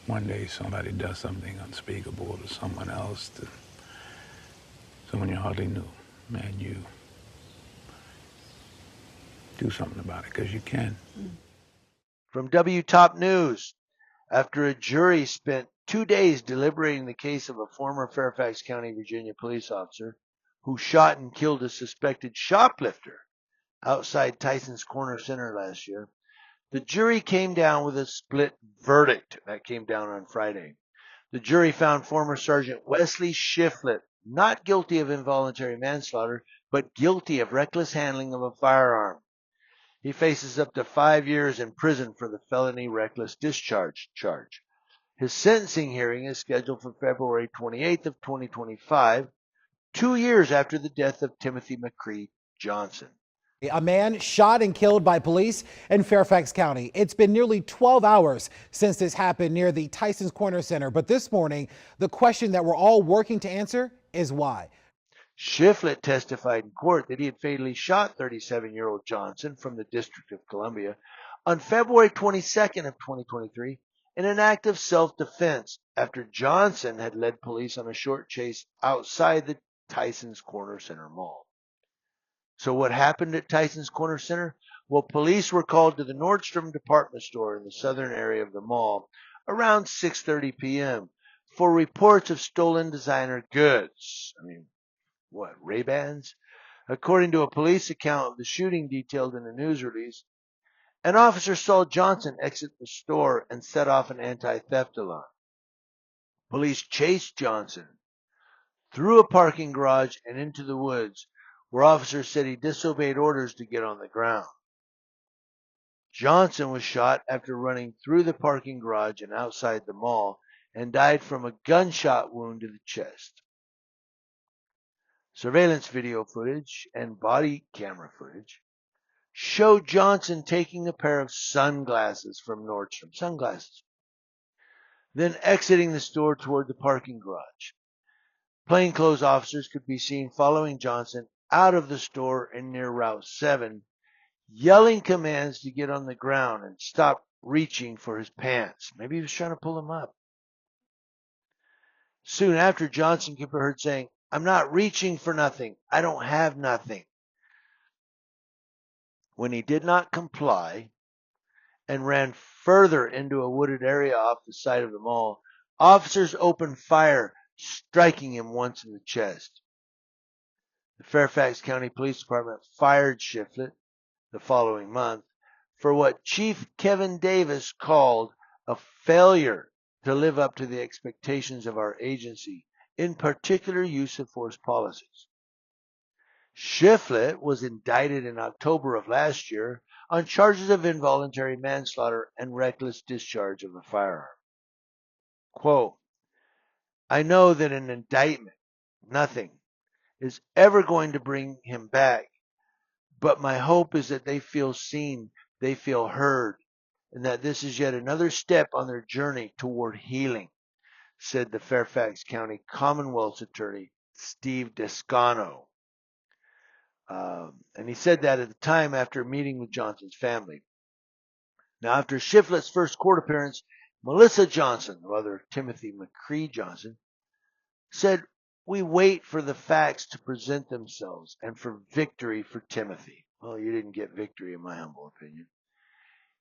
one day somebody does something unspeakable to someone else, to someone you hardly knew, and you do something about it, because you can. From W Top News, after a jury spent 2 days deliberating the case of a former Fairfax County, Virginia police officer who shot and killed a suspected shoplifter outside Tyson's Corner Center last year, the jury came down with a split verdict. That came down on Friday. The jury found former Sergeant Wesley Shiflett not guilty of involuntary manslaughter, but guilty of reckless handling of a firearm. He faces up to 5 years in prison for the felony reckless discharge charge. His sentencing hearing is scheduled for February 28th of 2025, 2 years after the death of Timothy McCree Johnson. A man shot and killed by police in Fairfax County. It's been nearly 12 hours since this happened near the Tyson's Corner Center. But this morning, the question that we're all working to answer is why. Shiflett testified in court that he had fatally shot 37-year-old Johnson from the District of Columbia on February 22nd of 2023 in an act of self-defense after Johnson had led police on a short chase outside the Tyson's Corner Center Mall. So what happened at Tyson's Corner Center? Well, police were called to the Nordstrom department store in the southern area of the mall around 6:30 p.m. for reports of stolen designer goods. Ray-Bans? According to a police account of the shooting detailed in a news release, an officer saw Johnson exit the store and set off an anti-theft alarm. Police chased Johnson through a parking garage and into the woods, where officers said he disobeyed orders to get on the ground. Johnson was shot after running through the parking garage and outside the mall and died from a gunshot wound to the chest. Surveillance video footage and body camera footage showed Johnson taking a pair of sunglasses from Nordstrom, then exiting the store toward the parking garage. Plainclothes officers could be seen following Johnson out of the store and near Route 7, yelling commands to get on the ground and stop reaching for his pants. Maybe he was trying to pull them up. Soon after, Johnson could be heard saying, "I'm not reaching for nothing. I don't have nothing." When he did not comply and ran further into a wooded area off the side of the mall, officers opened fire, striking him once in the chest. The Fairfax County Police Department fired Shiflett the following month for what Chief Kevin Davis called a failure to live up to the expectations of our agency, in particular use of force policies. Shiflett was indicted in October of last year on charges of involuntary manslaughter and reckless discharge of a firearm. Quote, "I know that an indictment, nothing, is ever going to bring him back, but my hope is that they feel seen, they feel heard, and that this is yet another step on their journey toward healing," said the Fairfax County Commonwealth's attorney, Steve Descano. And he said that at the time after meeting with Johnson's family. Now, after Shiflett's first court appearance, Melissa Johnson, the mother of Timothy McCree Johnson, said, "We wait for the facts to present themselves and for victory for Timothy." Well, you didn't get victory, in my humble opinion.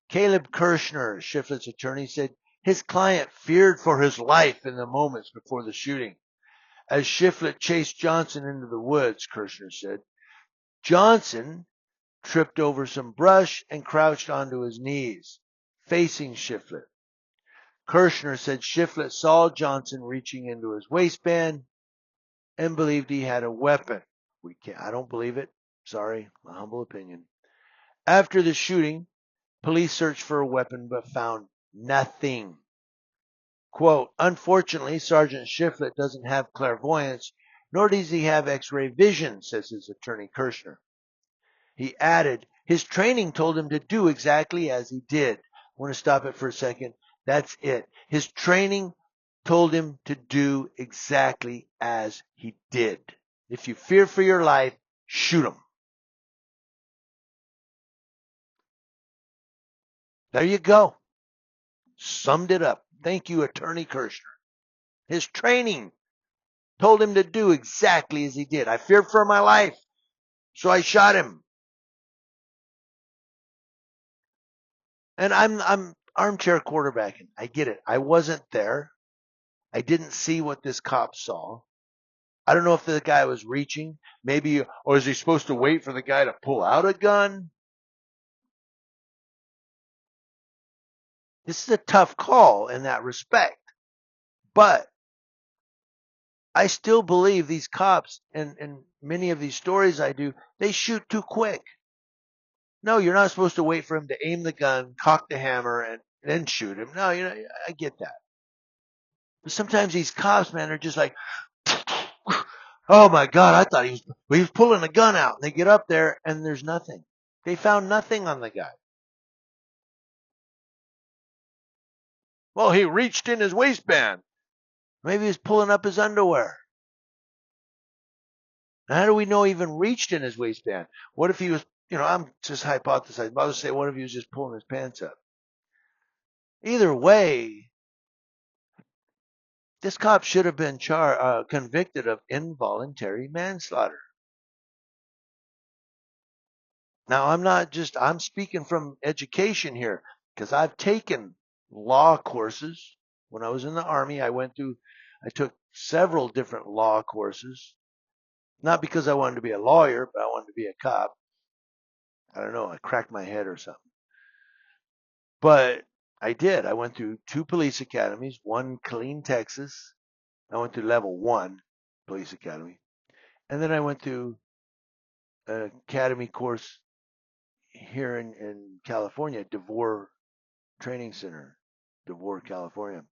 Caleb Kirshner, Shiflett's attorney, said his client feared for his life in the moments before the shooting. As Shiflett chased Johnson into the woods, Kirshner said, Johnson tripped over some brush and crouched onto his knees, facing Shiflett. Kirshner said Shiflett saw Johnson reaching into his waistband and believed he had a weapon. I don't believe it. Sorry, my humble opinion. After the shooting, police searched for a weapon but found nothing. Quote, "Unfortunately, Sergeant Shiflett doesn't have clairvoyance, nor does he have x-ray vision," says his attorney Kirshner. He added, his training told him to do exactly as he did. I want to stop it for a second. That's it. His training told him to do exactly as he did. If you fear for your life, shoot him. There you go. Summed it up. Thank you, Attorney Kirshner. His training told him to do exactly as he did. I feared for my life, so I shot him. And I'm armchair quarterbacking. I get it. I wasn't there. I didn't see what this cop saw. I don't know if the guy was reaching, maybe, or is he supposed to wait for the guy to pull out a gun? This is a tough call in that respect. But I still believe these cops, and many of these stories I do, they shoot too quick. No, you're not supposed to wait for him to aim the gun, cock the hammer, and then shoot him. No, I get that. But sometimes these cops, man, are just like, oh my God, I thought he was pulling a gun out. And they get up there and there's nothing. They found nothing on the guy. Well, he reached in his waistband. Maybe he was pulling up his underwear. How do we know he even reached in his waistband? What if he was, I'm just hypothesizing. I would say, what if he was just pulling his pants up? Either way, this cop should have been convicted of involuntary manslaughter. Now, I'm speaking from education here because I've taken law courses. When I was in the Army, I took several different law courses. Not because I wanted to be a lawyer, but I wanted to be a cop. I don't know, I cracked my head or something. But I did. I went through 2 police academies, one Killeen, Texas. I went through level 1 police academy. And then I went through an academy course here in California, DeVore Training Center, DeVore, California.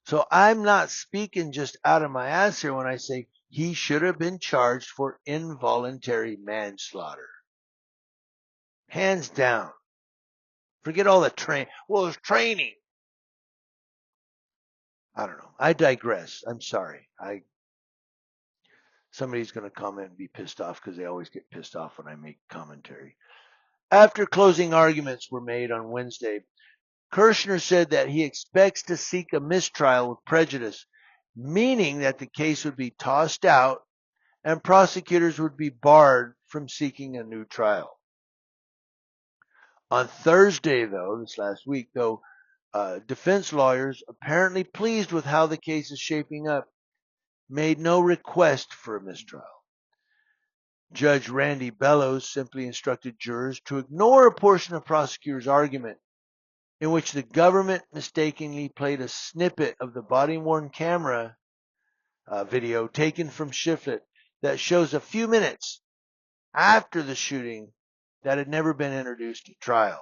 So I'm not speaking just out of my ass here when I say he should have been charged for involuntary manslaughter. Hands down. Forget all the well, it's training. I don't know. I digress. I'm sorry. Somebody's going to comment and be pissed off because they always get pissed off when I make commentary. After closing arguments were made on Wednesday, Kirshner said that he expects to seek a mistrial with prejudice, meaning that the case would be tossed out and prosecutors would be barred from seeking a new trial. On Thursday, though, this last week, defense lawyers, apparently pleased with how the case is shaping up, made no request for a mistrial. Judge Randy Bellows simply instructed jurors to ignore a portion of prosecutor's argument in which the government mistakenly played a snippet of the body-worn camera video taken from Shiflett that shows a few minutes after the shooting that had never been introduced at trial.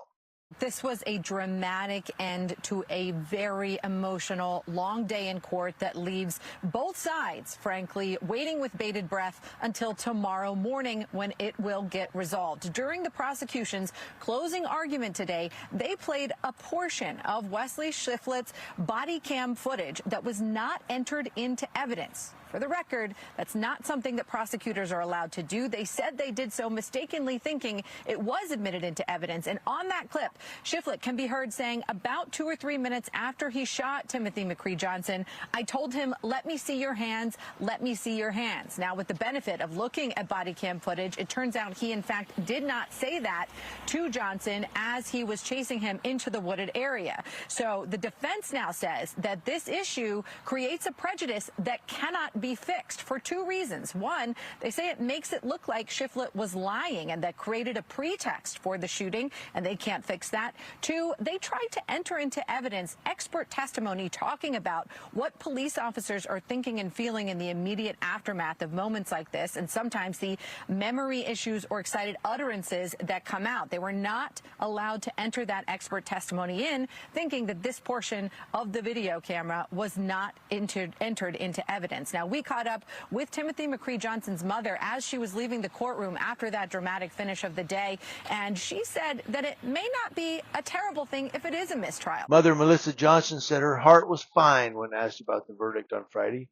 This was a dramatic end to a very emotional, long day in court that leaves both sides, frankly, waiting with bated breath until tomorrow morning when it will get resolved. During the prosecution's closing argument today, they played a portion of Wesley Shiflett's body cam footage that was not entered into evidence. For the record, that's not something that prosecutors are allowed to do. They said they did so mistakenly thinking it was admitted into evidence. And on that clip, Shiflett can be heard saying about 2 or 3 minutes after he shot Timothy McCree Johnson, I told him, let me see your hands, let me see your hands. Now, with the benefit of looking at body cam footage, it turns out he, in fact, did not say that to Johnson as he was chasing him into the wooded area. So the defense now says that this issue creates a prejudice that cannot be fixed for 2 reasons. One, they say it makes it look like Shiflett was lying and that created a pretext for the shooting, and they can't fix that. 2, they tried to enter into evidence expert testimony talking about what police officers are thinking and feeling in the immediate aftermath of moments like this, and sometimes the memory issues or excited utterances that come out. They were not allowed to enter that expert testimony in, thinking that this portion of the video camera was not entered into evidence. Now, we caught up with Timothy McCree Johnson's mother as she was leaving the courtroom after that dramatic finish of the day, and she said that it may not be a terrible thing if it is a mistrial. Mother Melissa Johnson said her heart was fine when asked about the verdict on Friday.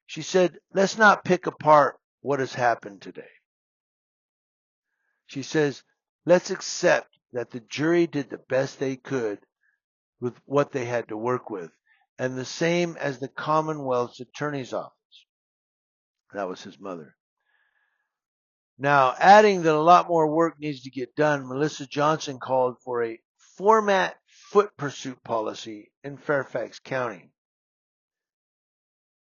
She said, let's not pick apart what has happened today. She says, let's accept that the jury did the best they could with what they had to work with, and the same as the Commonwealth's Attorney's Office. That was his mother. Now, adding that a lot more work needs to get done, Melissa Johnson called for a format foot pursuit policy in Fairfax County.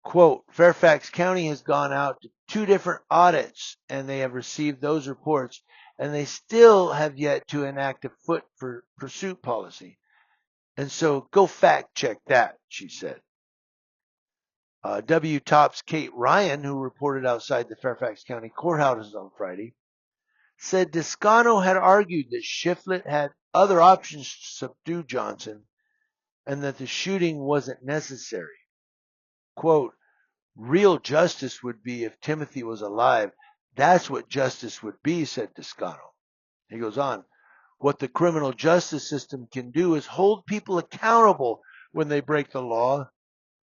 Quote, Fairfax County has gone out to 2 different audits, and they have received those reports, and they still have yet to enact a foot pursuit policy. And so go fact check that, she said. WTOP's Kate Ryan, who reported outside the Fairfax County courthouses on Friday, said Descano had argued that Shiflett had other options to subdue Johnson and that the shooting wasn't necessary. Quote, real justice would be if Timothy was alive. That's what justice would be, said Descano. He goes on, what the criminal justice system can do is hold people accountable when they break the law,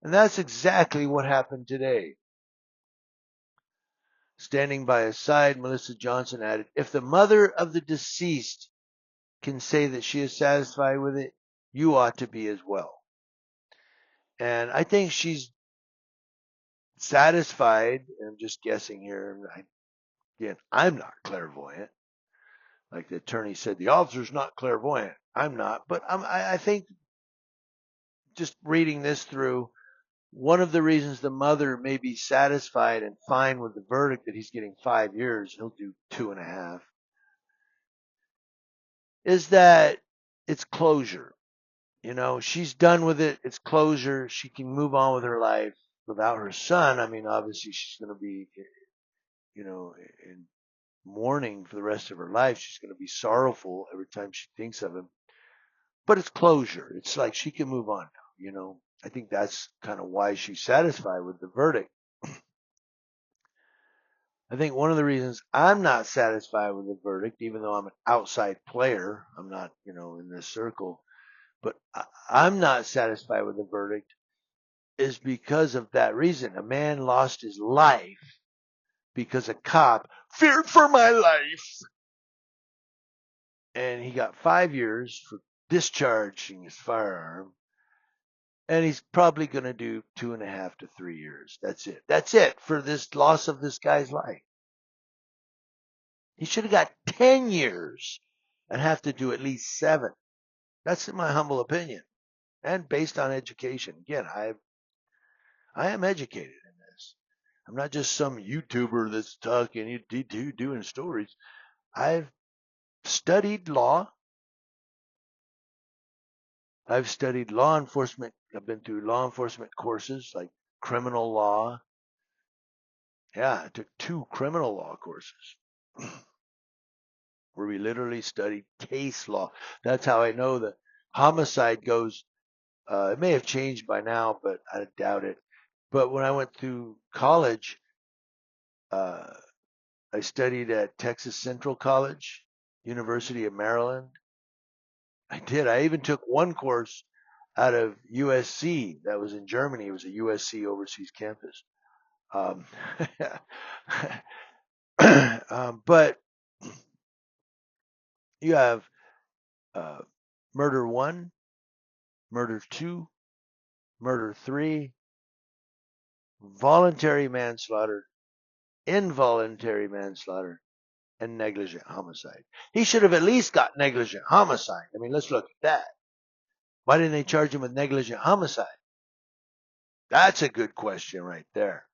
and that's exactly what happened today. Standing by his side, Melissa Johnson added, if the mother of the deceased can say that she is satisfied with it, you ought to be as well. And I think she's satisfied. I'm just guessing here. Again, I'm not clairvoyant. Like the attorney said, the officer's not clairvoyant. I'm not. But I think just reading this through, one of the reasons the mother may be satisfied and fine with the verdict that he's getting 5 years, he'll do 2.5, is that it's closure. You know, she's done with it. It's closure. She can move on with her life without her son. I mean, obviously she's going to be, you know, in mourning for the rest of her life. She's going to be sorrowful every time she thinks of him. But it's closure. It's like she can move on now, you know. I think that's kind of why she's satisfied with the verdict. I think one of the reasons I'm not satisfied with the verdict, even though I'm an outside player, I'm not, you know, in this circle, but I'm not satisfied with the verdict is because of that reason. A man lost his life because a cop feared for my life. And he got 5 years for discharging his firearm. And he's probably going to do 2.5 to 3 years. That's it. That's it for this loss of this guy's life. He should have got 10 years and have to do at least 7. That's in my humble opinion. And based on education. Again, I am educated in this. I'm not just some YouTuber that's talking, doing stories. I've studied law. I've studied law enforcement. I've been through law enforcement courses like criminal law. Yeah, I took 2 criminal law courses where we literally studied case law. That's how I know that homicide goes. It may have changed by now, but I doubt it. But when I went through college, I studied at Texas Central College, University of Maryland. I did. I even took one course out of USC that was in Germany. It was a USC overseas campus. But you have murder 1, murder 2, murder 3, voluntary manslaughter, involuntary manslaughter, and negligent homicide. He should have at least got negligent homicide. I mean, let's look at that. Why didn't they charge him with negligent homicide? That's a good question right there.